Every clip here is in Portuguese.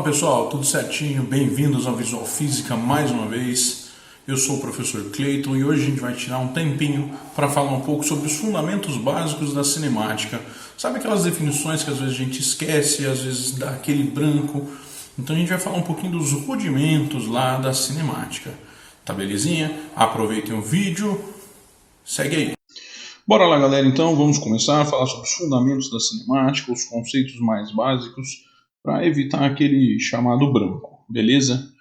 pessoal, tudo certinho? Bem-vindos ao Visual Física mais uma vez. Eu sou o professor Clayton e hoje a gente vai tirar um tempinho para falar um pouco sobre os fundamentos básicos da cinemática. Sabe aquelas definições que às vezes a gente esquece, às vezes dá aquele branco? Então a gente vai falar um pouquinho dos rudimentos lá da cinemática. Tá belezinha? Aproveitem o vídeo, segue aí. Bora lá, galera, então vamos começar a falar sobre os fundamentos da cinemática, os conceitos mais básicos, para evitar aquele chamado branco, beleza?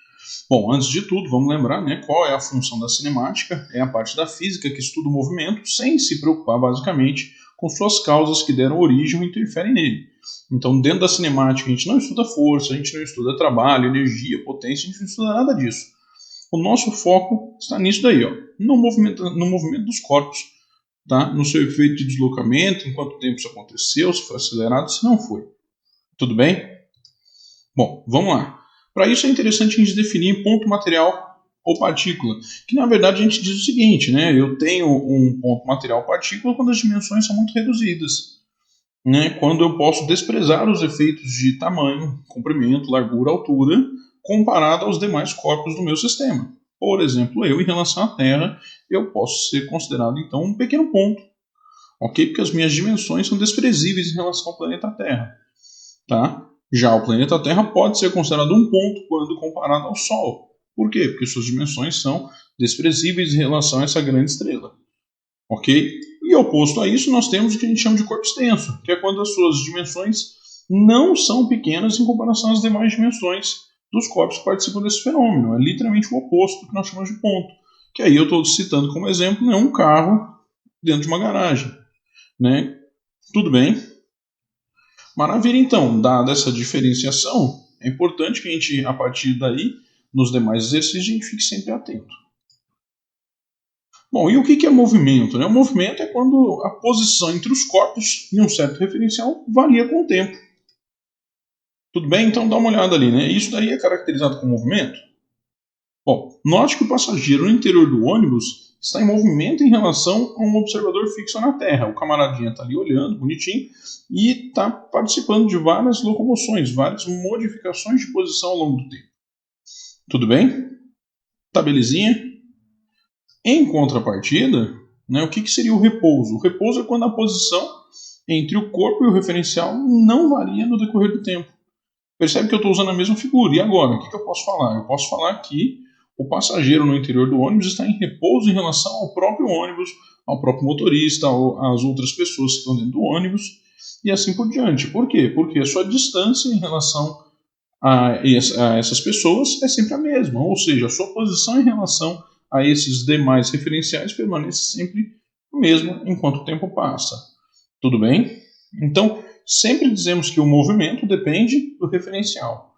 Bom, antes de tudo, vamos lembrar, né, qual é a função da cinemática. É a parte da física que estuda o movimento sem se preocupar basicamente com suas causas que deram origem ou interferem nele. Então, dentro da cinemática, a gente não estuda força, a gente não estuda trabalho, energia, potência, a gente não estuda nada disso. O nosso foco está nisso daí, ó, no movimento dos corpos, tá? No seu efeito de deslocamento, em quanto tempo isso aconteceu, se foi acelerado, se não foi. Tudo bem? Bom, vamos lá. Para isso é interessante a gente definir ponto material ou partícula, que na verdade a gente diz o seguinte, né? Eu tenho um ponto material ou partícula quando as dimensões são muito reduzidas, né? Quando eu posso desprezar os efeitos de tamanho, comprimento, largura, altura, comparado aos demais corpos do meu sistema. Por exemplo, eu em relação à Terra, eu posso ser considerado então um pequeno ponto, ok? Porque as minhas dimensões são desprezíveis em relação ao planeta Terra, tá? Já o planeta Terra pode ser considerado um ponto quando comparado ao Sol. Por quê? Porque suas dimensões são desprezíveis em relação a essa grande estrela. Ok? E oposto a isso, nós temos o que a gente chama de corpo extenso, que é quando as suas dimensões não são pequenas em comparação às demais dimensões dos corpos que participam desse fenômeno. É literalmente o oposto do que nós chamamos de ponto. Que aí eu estou citando como exemplo, né, um carro dentro de uma garagem. Né? Tudo bem? Maravilha, então, dada essa diferenciação, é importante que a gente, a partir daí, nos demais exercícios, a gente fique sempre atento. Bom, e o que é movimento? O movimento é quando a posição entre os corpos em um certo referencial varia com o tempo. Tudo bem? Então dá uma olhada ali, né? Isso daí é caracterizado como movimento? Bom, note que o passageiro no interior do ônibus está em movimento em relação a um observador fixo na Terra. O camaradinha está ali olhando, bonitinho, e está participando de várias locomoções, várias modificações de posição ao longo do tempo. Tudo bem? Tá belezinha? Em contrapartida, né, o que seria o repouso? O repouso é quando a posição entre o corpo e o referencial não varia no decorrer do tempo. Percebe que eu estou usando a mesma figura. E agora, o que eu posso falar? Eu posso falar que o passageiro no interior do ônibus está em repouso em relação ao próprio ônibus, ao próprio motorista, às outras pessoas que estão dentro do ônibus, e assim por diante. Por quê? Porque a sua distância em relação a essas pessoas é sempre a mesma, ou seja, a sua posição em relação a esses demais referenciais permanece sempre a mesma enquanto o tempo passa. Tudo bem? Então, sempre dizemos que o movimento depende do referencial.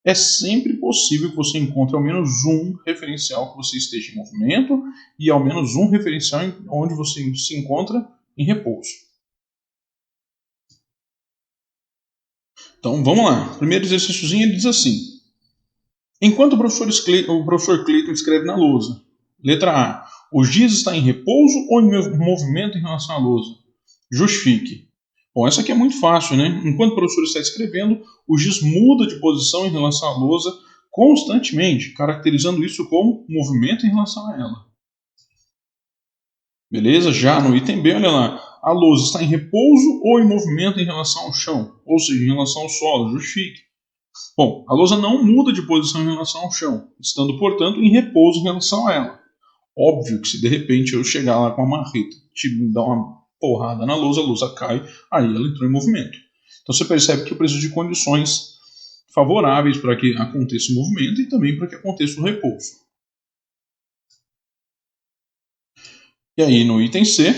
É sempre possível que você encontre ao menos um referencial que você esteja em movimento e ao menos um referencial onde você se encontra em repouso. Então vamos lá. O primeiro exercíciozinho ele diz assim: enquanto o professor Clayton escreve na lousa, letra A, o giz está em repouso ou em movimento em relação à lousa? Justifique. Bom, essa aqui é muito fácil, né? Enquanto o professor está escrevendo, o giz muda de posição em relação à lousa constantemente, caracterizando isso como movimento em relação a ela. Beleza? Já no item B, olha lá. A lousa está em repouso ou em movimento em relação ao chão? Ou seja, em relação ao solo. Justifique. Bom, a lousa não muda de posição em relação ao chão, estando, portanto, em repouso em relação a ela. Óbvio que se de repente eu chegar lá com a marreta, dar uma porrada na lousa, a lousa cai, aí ela entrou em movimento. Então você percebe que eu preciso de condições favoráveis para que aconteça o movimento e também para que aconteça o repouso. E aí no item C,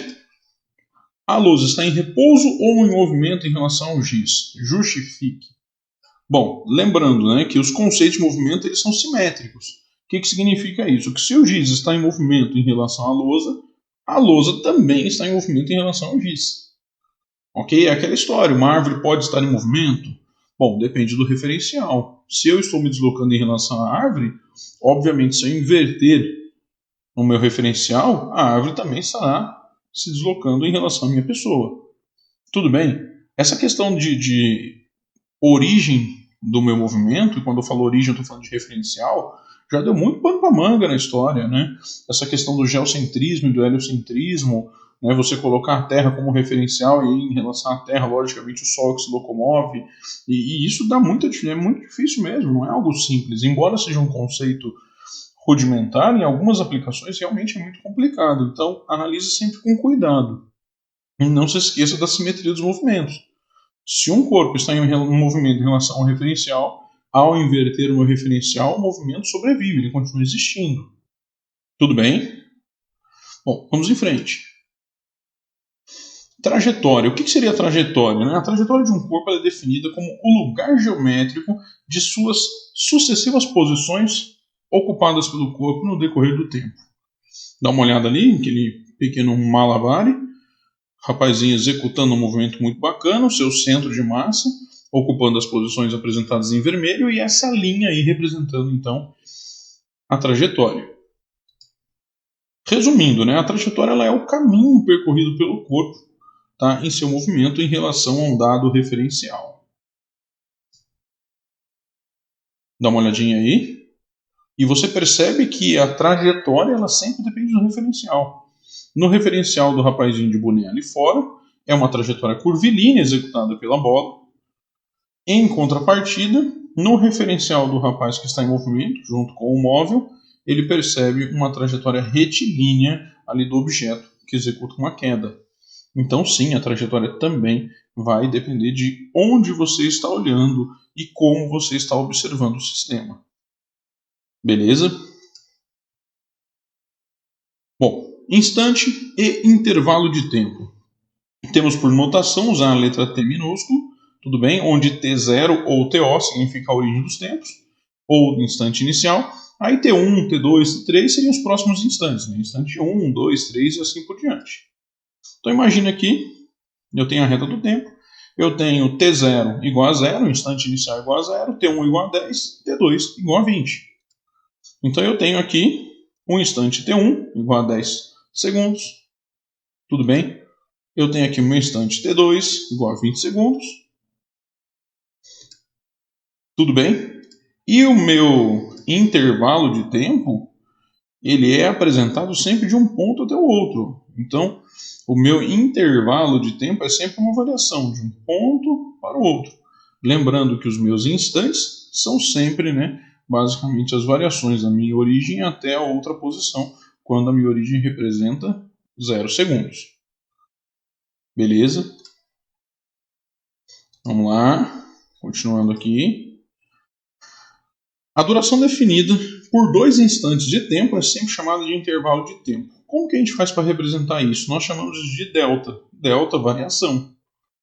a lousa está em repouso ou em movimento em relação ao giz? Justifique. Bom, lembrando, né, que os conceitos de movimento eles são simétricos. O que significa isso? Que se o giz está em movimento em relação à lousa também está em movimento em relação ao giz. Ok? É aquela história, uma árvore pode estar em movimento? Bom, depende do referencial. Se eu estou me deslocando em relação à árvore, obviamente se eu inverter no meu referencial, a árvore também estará se deslocando em relação à minha pessoa. Tudo bem? Essa questão de origem do meu movimento, e quando eu falo origem eu estou falando de referencial, já deu muito pano para manga na história, né? Essa questão do geocentrismo e do heliocentrismo, né? Você colocar a Terra como referencial e em relação à Terra, logicamente, o Sol que se locomove, e isso é muito difícil mesmo, não é algo simples. Embora seja um conceito rudimentar, em algumas aplicações realmente é muito complicado. Então, analise sempre com cuidado. E não se esqueça da simetria dos movimentos. Se um corpo está em um movimento em relação ao referencial, ao inverter o meu referencial, o movimento sobrevive, ele continua existindo. Tudo bem? Bom, vamos em frente. Trajetória. O que seria a trajetória? A trajetória de um corpo é definida como o lugar geométrico de suas sucessivas posições ocupadas pelo corpo no decorrer do tempo. Dá uma olhada ali, aquele pequeno malabar, rapazinho executando um movimento muito bacana, o seu centro de massa, ocupando as posições apresentadas em vermelho, e essa linha aí representando, então, a trajetória. Resumindo, a trajetória ela é o caminho percorrido pelo corpo, tá, em seu movimento em relação a um dado referencial. Dá uma olhadinha aí. E você percebe que a trajetória ela sempre depende do referencial. No referencial do rapazinho de boné ali fora, é uma trajetória curvilínea executada pela bola. Em contrapartida, no referencial do rapaz que está em movimento, junto com o móvel, ele percebe uma trajetória retilínea ali do objeto que executa uma queda. Então, sim, a trajetória também vai depender de onde você está olhando e como você está observando o sistema. Beleza? Bom, instante e intervalo de tempo. Temos por notação usar a letra T minúsculo, tudo bem? Onde T0 ou TO significa a origem dos tempos, ou instante inicial. Aí T1, T2, T3 seriam os próximos instantes, né? Instante 1, 2, 3 e assim por diante. Então imagine aqui, eu tenho a reta do tempo, eu tenho T0 igual a 0, instante inicial igual a 0, T1 igual a 10, T2 igual a 20. Então eu tenho aqui um instante T1 igual a 10 segundos, tudo bem? Eu tenho aqui o meu instante T2 igual a 20 segundos, tudo bem? E o meu intervalo de tempo, ele é apresentado sempre de um ponto até o outro. Então, o meu intervalo de tempo é sempre uma variação de um ponto para o outro. Lembrando que os meus instantes são sempre, basicamente as variações da minha origem até a outra posição, quando a minha origem representa 0 segundos. Beleza? Vamos lá, continuando aqui. A duração definida por 2 instantes de tempo é sempre chamada de intervalo de tempo. Como que a gente faz para representar isso? Nós chamamos de delta. Delta, variação.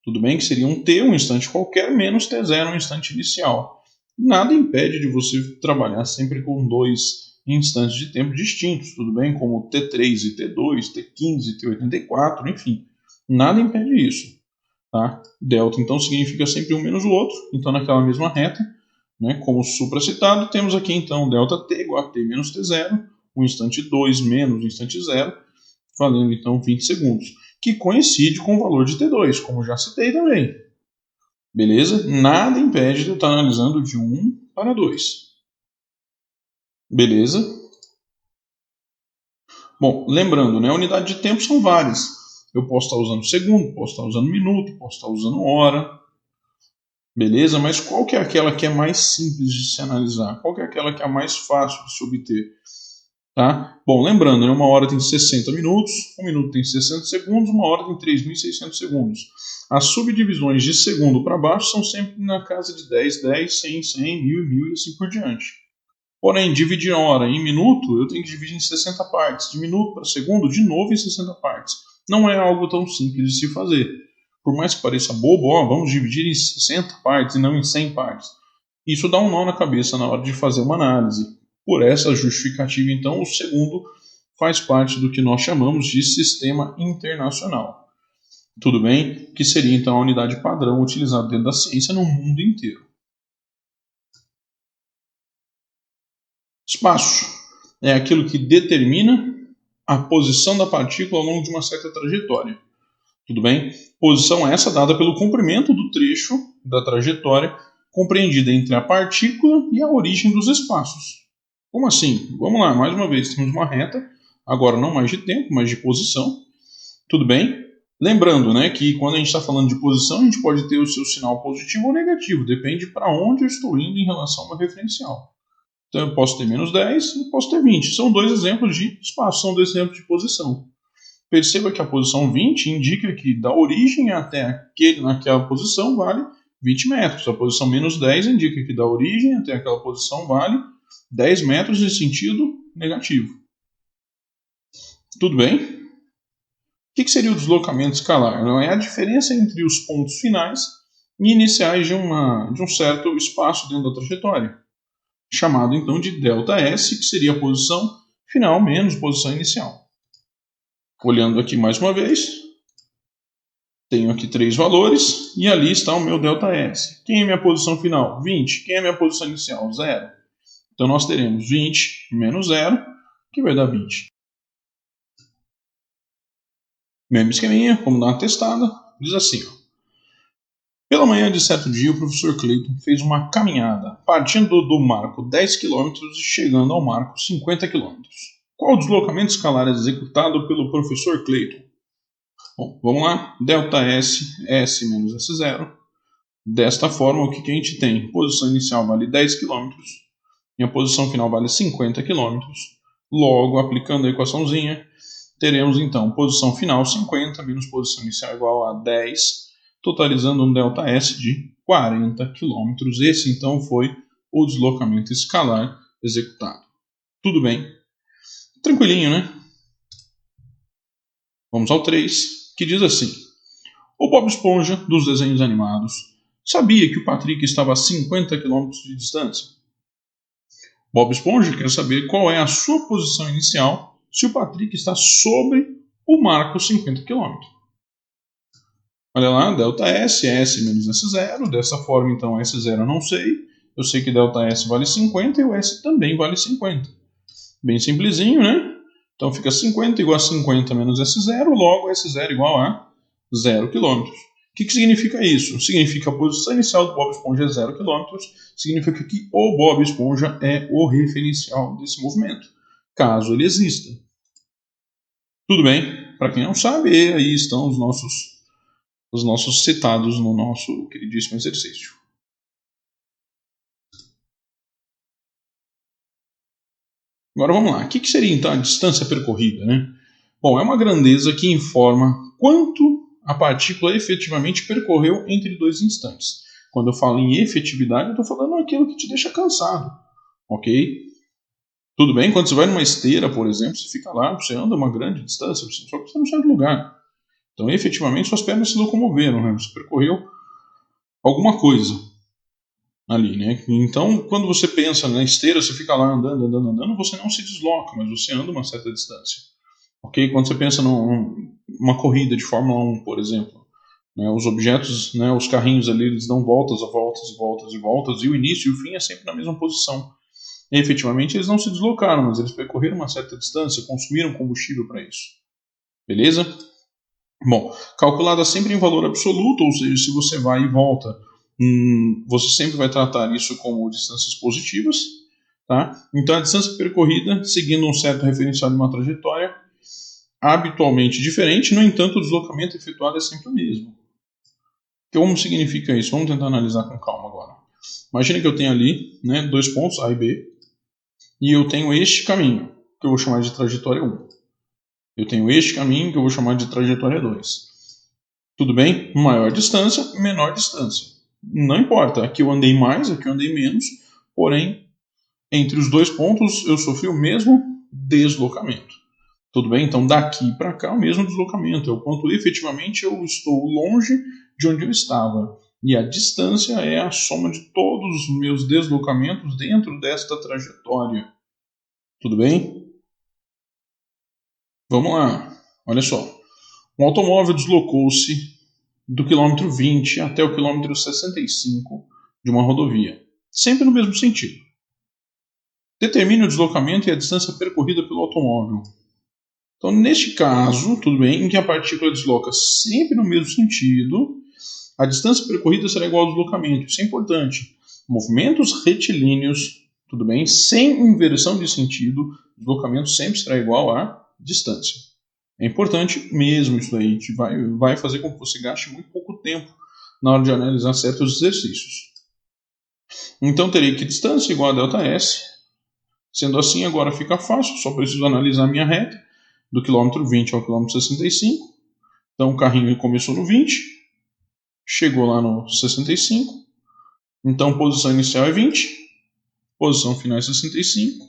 Tudo bem que seria um T, um instante qualquer, menos T0, um instante inicial. Nada impede de você trabalhar sempre com 2 instantes de tempo distintos, tudo bem? Como T3 e T2, T15 e T84, enfim. Nada impede isso. Tá? Delta, então, significa sempre um menos o outro. Então, naquela mesma reta, como supracitado, temos aqui então ΔT igual a T menos T0, um instante 2 menos o instante 0, valendo então 20 segundos, que coincide com o valor de T2, como já citei também. Beleza? Nada impede de eu estar analisando de 1 para 2. Beleza? Bom, lembrando, a unidade de tempo são várias. Eu posso estar usando segundo, posso estar usando minuto, posso estar usando hora. Beleza? Mas qual que é aquela que é mais simples de se analisar? Qual que é aquela que é mais fácil de se obter? Tá? Bom, lembrando, uma hora tem 60 minutos, um minuto tem 60 segundos, uma hora tem 3.600 segundos. As subdivisões de segundo para baixo são sempre na casa de 10, 10, 100, 100, 1000, 1000 e assim por diante. Porém, dividir a hora em minuto, eu tenho que dividir em 60 partes. De minuto para segundo, de novo em 60 partes. Não é algo tão simples de se fazer. Por mais que pareça bobo, vamos dividir em 60 partes e não em 100 partes. Isso dá um nó na cabeça na hora de fazer uma análise. Por essa justificativa, então, o segundo faz parte do que nós chamamos de sistema internacional. Tudo bem? Que seria, então, a unidade padrão utilizada dentro da ciência no mundo inteiro. Espaço é aquilo que determina a posição da partícula ao longo de uma certa trajetória. Tudo bem? Posição essa dada pelo comprimento do trecho da trajetória compreendida entre a partícula e a origem dos espaços. Como assim? Vamos lá, mais uma vez, temos uma reta, agora não mais de tempo, mas de posição. Tudo bem? Lembrando, né, que quando a gente está falando de posição, a gente pode ter o seu sinal positivo ou negativo, depende para onde eu estou indo em relação ao meu referencial. Então eu posso ter menos 10 e posso ter 20. São dois exemplos de espaço, são dois exemplos de posição. Perceba que a posição 20 indica que da origem até naquela posição vale 20 metros. A posição menos 10 indica que da origem até aquela posição vale 10 metros em sentido negativo. Tudo bem? O que seria o deslocamento escalar? Não é a diferença entre os pontos finais e iniciais de um certo espaço dentro da trajetória, chamado então de ΔS, que seria a posição final menos posição inicial. Olhando aqui mais uma vez, tenho aqui 3 valores e ali está o meu ΔS. Quem é minha posição final? 20. Quem é minha posição inicial? 0. Então nós teremos 20 menos 0, que vai dar 20. Mesmo esqueminha, como dar uma testada, diz assim, ó. Pela manhã de certo dia, o professor Clayton fez uma caminhada, partindo do marco 10 km e chegando ao marco 50 km. Qual o deslocamento escalar executado pelo professor Clayton? Bom, vamos lá. ΔS, S menos S0. Desta forma, o que a gente tem? Posição inicial vale 10 km, e a posição final vale 50 km. Logo, aplicando a equaçãozinha, teremos então posição final 50 menos posição inicial igual a 10, totalizando um ΔS de 40 km. Esse então foi o deslocamento escalar executado. Tudo bem? Tranquilinho, né? Vamos ao 3, que diz assim: o Bob Esponja, dos desenhos animados, sabia que o Patrick estava a 50 km de distância. Bob Esponja quer saber qual é a sua posição inicial se o Patrick está sobre o marco 50 km. Olha lá, ΔS, S menos S0. Dessa forma, então, S0 eu não sei. Eu sei que ΔS vale 50 e o S também vale 50. Bem simplesinho, né? Então fica 50 igual a 50 menos S0, logo S0 igual a 0 km. O que significa isso? Significa que a posição inicial do Bob Esponja é 0 km, significa que o Bob Esponja é o referencial desse movimento, caso ele exista. Tudo bem? Para quem não sabe, aí estão os nossos citados no nosso queridíssimo exercício. Agora vamos lá. O que seria então a distância percorrida, né? Bom, é uma grandeza que informa quanto a partícula efetivamente percorreu entre dois instantes. Quando eu falo em efetividade, eu estou falando aquilo que te deixa cansado, ok? Tudo bem? Quando você vai numa esteira, por exemplo, você fica lá, você anda uma grande distância, só que você não sai do lugar. Então, efetivamente, suas pernas se locomoveram, né? Você percorreu alguma coisa ali, né? Então, quando você pensa na esteira, você fica lá andando, você não se desloca, mas você anda uma certa distância. Ok? Quando você pensa numa corrida de Fórmula 1, por exemplo, né? Os objetos, né? Os carrinhos ali, eles dão voltas, e o início e o fim é sempre na mesma posição. E, efetivamente, eles não se deslocaram, mas eles percorreram uma certa distância, consumiram combustível para isso. Beleza? Bom, calculada sempre em valor absoluto, ou seja, se você vai e volta, você sempre vai tratar isso como distâncias positivas. Tá? Então, a distância percorrida, seguindo um certo referencial de uma trajetória, habitualmente diferente, no entanto, o deslocamento efetuado é sempre o mesmo. Como significa isso? Vamos tentar analisar com calma agora. Imagina que eu tenho ali, né, 2 pontos, A e B, e eu tenho este caminho, que eu vou chamar de trajetória 1. Eu tenho este caminho, que eu vou chamar de trajetória 2. Tudo bem? Maior distância, menor distância. Não importa, aqui eu andei mais, aqui eu andei menos, porém, entre os 2 pontos eu sofri o mesmo deslocamento. Tudo bem? Então, daqui para cá, o mesmo deslocamento. É o quanto efetivamente eu estou longe de onde eu estava. E a distância é a soma de todos os meus deslocamentos dentro desta trajetória. Tudo bem? Vamos lá. Olha só. Um automóvel deslocou-se do quilômetro 20 até o quilômetro 65 de uma rodovia. Sempre no mesmo sentido. Determine o deslocamento e a distância percorrida pelo automóvel. Então, neste caso, tudo bem, em que a partícula desloca sempre no mesmo sentido, a distância percorrida será igual ao deslocamento. Isso é importante. movimentos retilíneos, tudo bem? Sem inversão de sentido, o deslocamento sempre será igual à distância. É importante mesmo isso daí, vai fazer com que você gaste muito pouco tempo na hora de analisar certos exercícios. Então terei que distância igual a ΔS. Sendo assim, agora fica fácil, só preciso analisar a minha reta, do quilômetro 20 ao quilômetro 65. Então o carrinho começou no 20, chegou lá no 65. Então posição inicial é 20, posição final é 65.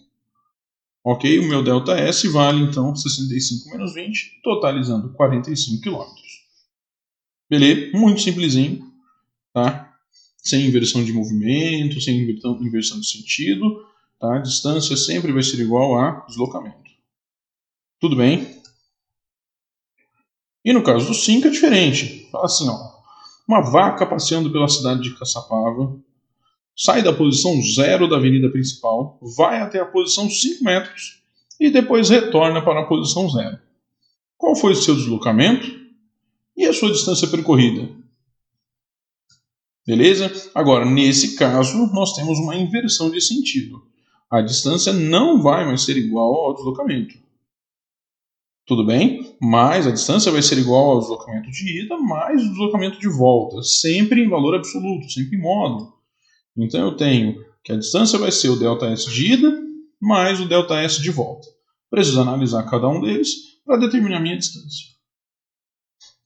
Ok? O meu ΔS vale então 65 menos 20, totalizando 45 km. Beleza? Muito simplesinho, tá? Sem inversão de movimento, sem inversão de sentido, tá? A distância sempre vai ser igual a deslocamento. Tudo bem? E no caso do 5 é diferente. Fala assim, ó, uma vaca passeando pela cidade de Caçapava, sai da posição 0 da avenida principal, vai até a posição 5 metros e depois retorna para a posição 0. Qual foi o seu deslocamento e a sua distância percorrida? Beleza? Agora, nesse caso, nós temos uma inversão de sentido. A distância não vai mais ser igual ao deslocamento. Tudo bem? Mas a distância vai ser igual ao deslocamento de ida mais o deslocamento de volta, sempre em valor absoluto, sempre em módulo. Então eu tenho que a distância vai ser o ΔS de ida mais o ΔS de volta. Preciso analisar cada um deles para determinar a minha distância.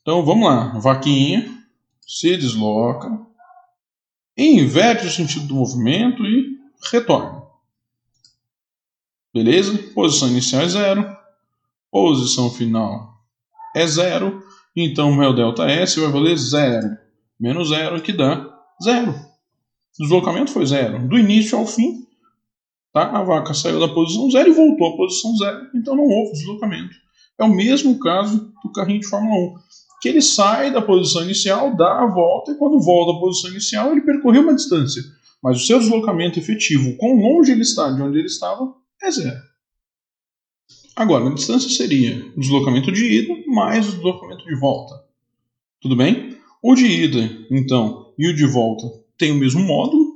Então vamos lá. Vaquinha se desloca, inverte o sentido do movimento e retorna. Beleza? Posição inicial é 0. Posição final é 0. Então o meu ΔS vai valer 0 menos 0, que dá 0. O deslocamento foi 0. Do início ao fim, tá? A vaca saiu da posição 0 e voltou à posição 0. Então não houve deslocamento. É o mesmo caso do carrinho de Fórmula 1. Que ele sai da posição inicial, dá a volta, e quando volta à posição inicial, ele percorreu uma distância. Mas o seu deslocamento efetivo, quão longe ele está de onde ele estava, é 0. Agora, a distância seria o deslocamento de ida mais o deslocamento de volta. Tudo bem? O de ida, então, e o de volta tem o mesmo módulo.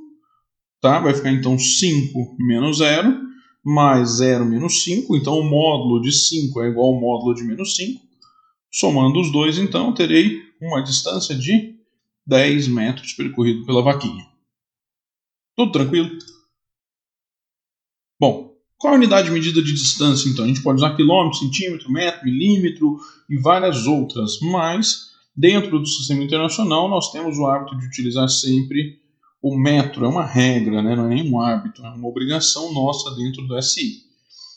Tá? Vai ficar, então, 5 menos 0, mais 0 menos 5. Então, o módulo de 5 é igual ao módulo de menos 5. Somando os dois, então, terei uma distância de 10 metros percorrido pela vaquinha. Tudo tranquilo? Bom, qual a unidade de medida de distância, então? A gente pode usar quilômetro, centímetro, metro, milímetro e várias outras, mas dentro do sistema internacional nós temos o hábito de utilizar sempre o metro. É uma regra, né? Não é nem um hábito, é uma obrigação nossa dentro do SI.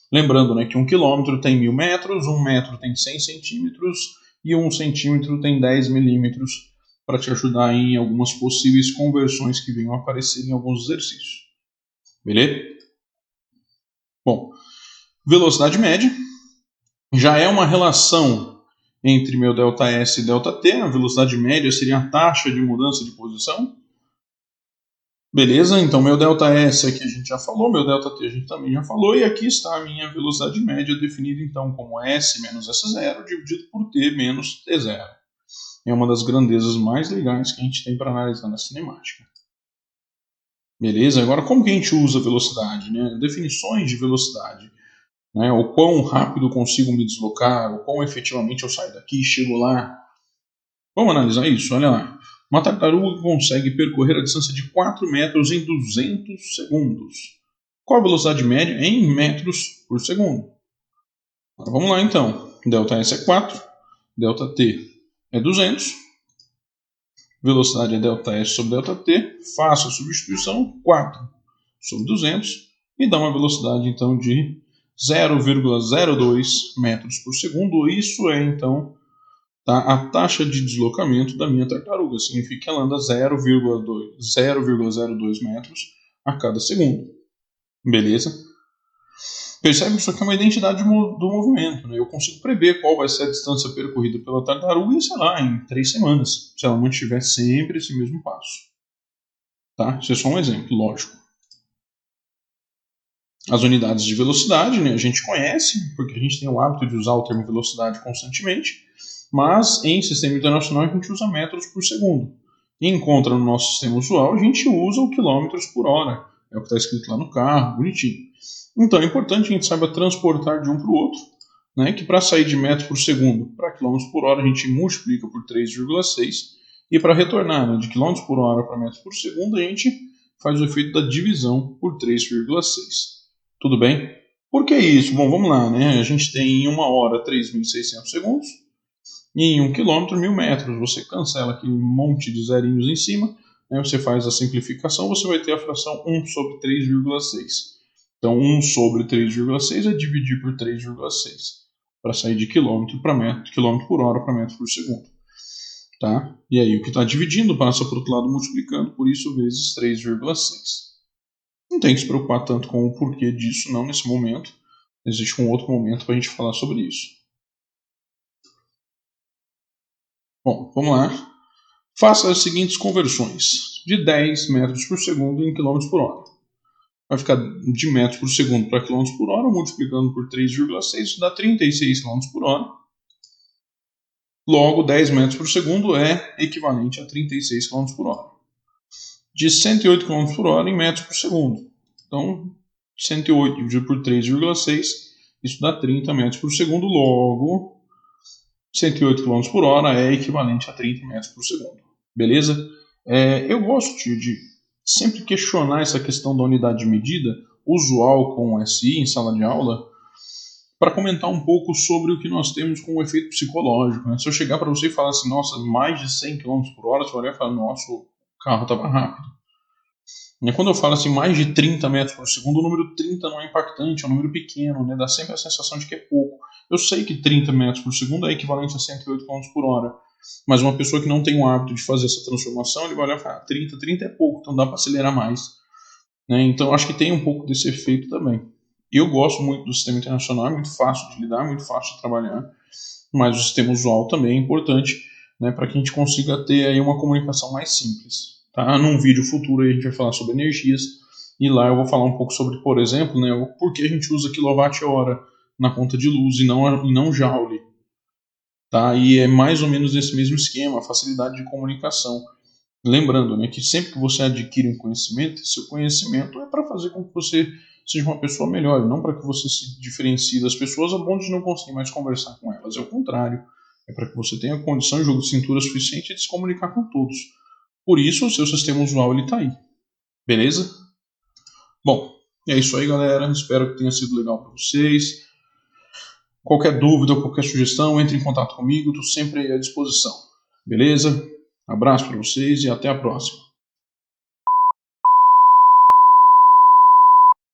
Lembrando, né, que 1 quilômetro tem 1000 metros, 1 metro tem 100 centímetros e 1 centímetro tem 10 milímetros, para te ajudar em algumas possíveis conversões que venham a aparecer em alguns exercícios. Beleza? Bom, velocidade média já é uma relação entre meu ΔS e ΔT. A velocidade média seria a taxa de mudança de posição. Beleza? Então meu ΔS aqui a gente já falou, meu ΔT a gente também já falou, e aqui está a minha velocidade média definida então como S menos S0 dividido por T menos T0. É uma das grandezas mais legais que a gente tem para analisar na cinemática. Beleza? Agora, como que a gente usa velocidade? Né? Definições de velocidade. Né? O quão rápido consigo me deslocar, o quão efetivamente eu saio daqui e chego lá. Vamos analisar isso? Olha lá. Uma tartaruga consegue percorrer a distância de 4 metros em 200 segundos. Qual a velocidade média em metros por segundo? Vamos lá então. ΔS é 4, ΔT é 200. Velocidade é ΔS sobre ΔT. Faço a substituição, 4 sobre 200. E dá uma velocidade então de 0,02 metros por segundo. Isso é então a taxa de deslocamento da minha tartaruga. Significa que ela anda 0,02 metros a cada segundo. Beleza? Percebe que isso aqui é uma identidade do movimento. Né? Eu consigo prever qual vai ser a distância percorrida pela tartaruga em, sei lá, em 3 semanas, se ela mantiver sempre esse mesmo passo. Tá? Isso é só um exemplo, lógico. As unidades de velocidade, né, a gente conhece, porque a gente tem o hábito de usar o termo velocidade constantemente, mas em sistema internacional a gente usa metros por segundo. encontra no nosso sistema usual, a gente usa o quilômetros por hora. É o que está escrito lá no carro, bonitinho. Então é importante que a gente saiba transportar de um para o outro, né, que para sair de metros por segundo para quilômetros por hora, a gente multiplica por 3,6, e para retornar, né, de quilômetros por hora para metros por segundo, a gente faz o efeito da divisão por 3,6. Tudo bem? Por que isso? Bom, vamos lá, né? A gente tem em 1 hora 3.600 segundos e em 1 quilômetro 1.000 metros. Você cancela aquele monte de zerinhos em cima, né? Você faz a simplificação, você vai ter a fração 1 sobre 3,6. Então 1 sobre 3,6 é dividir por 3,6 para sair de quilômetro para metro, quilômetro por hora para metro por segundo. Tá? E aí o que está dividindo passa para o outro lado multiplicando, por isso vezes 3,6. Não tem que se preocupar tanto com o porquê disso, não nesse momento. Existe um outro momento para a gente falar sobre isso. Bom, vamos lá. Faça as seguintes conversões. De 10 metros por segundo em quilômetros por hora. Vai ficar de metros por segundo para quilômetros por hora, multiplicando por 3,6, isso dá 36 quilômetros por hora. Logo, 10 metros por segundo é equivalente a 36 km por hora. De 108 km por hora em metros por segundo. Então, 108 dividido por 3,6, isso dá 30 metros por segundo. Logo, 108 km por hora é equivalente a 30 metros por segundo. Beleza? Eu gosto de sempre questionar essa questão da unidade de medida usual com o SI em sala de aula, para comentar um pouco sobre o que nós temos com o efeito psicológico. Né? Se eu chegar para você e falar assim, nossa, mais de 100 km por hora, você vai olhar e falar, nossa, o carro estava rápido. E quando eu falo assim, mais de 30 metros por segundo, o número 30 não é impactante, é um número pequeno, né? Dá sempre a sensação de que é pouco. Eu sei que 30 metros por segundo é equivalente a 108 km por hora, mas uma pessoa que não tem o hábito de fazer essa transformação, ele vai olhar e falar, 30 é pouco, então dá para acelerar mais. Né? Então eu acho que tem um pouco desse efeito também. Eu gosto muito do sistema internacional, é muito fácil de lidar, muito fácil de trabalhar, mas o sistema usual também é importante, né, para que a gente consiga ter aí uma comunicação mais simples. Tá? Num vídeo futuro aí a gente vai falar sobre energias, e lá eu vou falar um pouco sobre, por exemplo, né, o porquê a gente usa quilowatt-hora na conta de luz e não joule. Tá? E é mais ou menos nesse mesmo esquema, a facilidade de comunicação. Lembrando, né, que sempre que você adquire um conhecimento, seu conhecimento é para fazer com que você seja uma pessoa melhor, não para que você se diferencie das pessoas a ponto de não conseguir mais conversar com elas. É o contrário, é para que você tenha condição de jogo de cintura suficiente de se comunicar com todos. Por isso, o seu sistema usual está aí. Beleza? Bom, é isso aí, galera. Espero que tenha sido legal para vocês. Qualquer dúvida ou qualquer sugestão, entre em contato comigo. Estou sempre à disposição. Beleza? Abraço para vocês e até a próxima.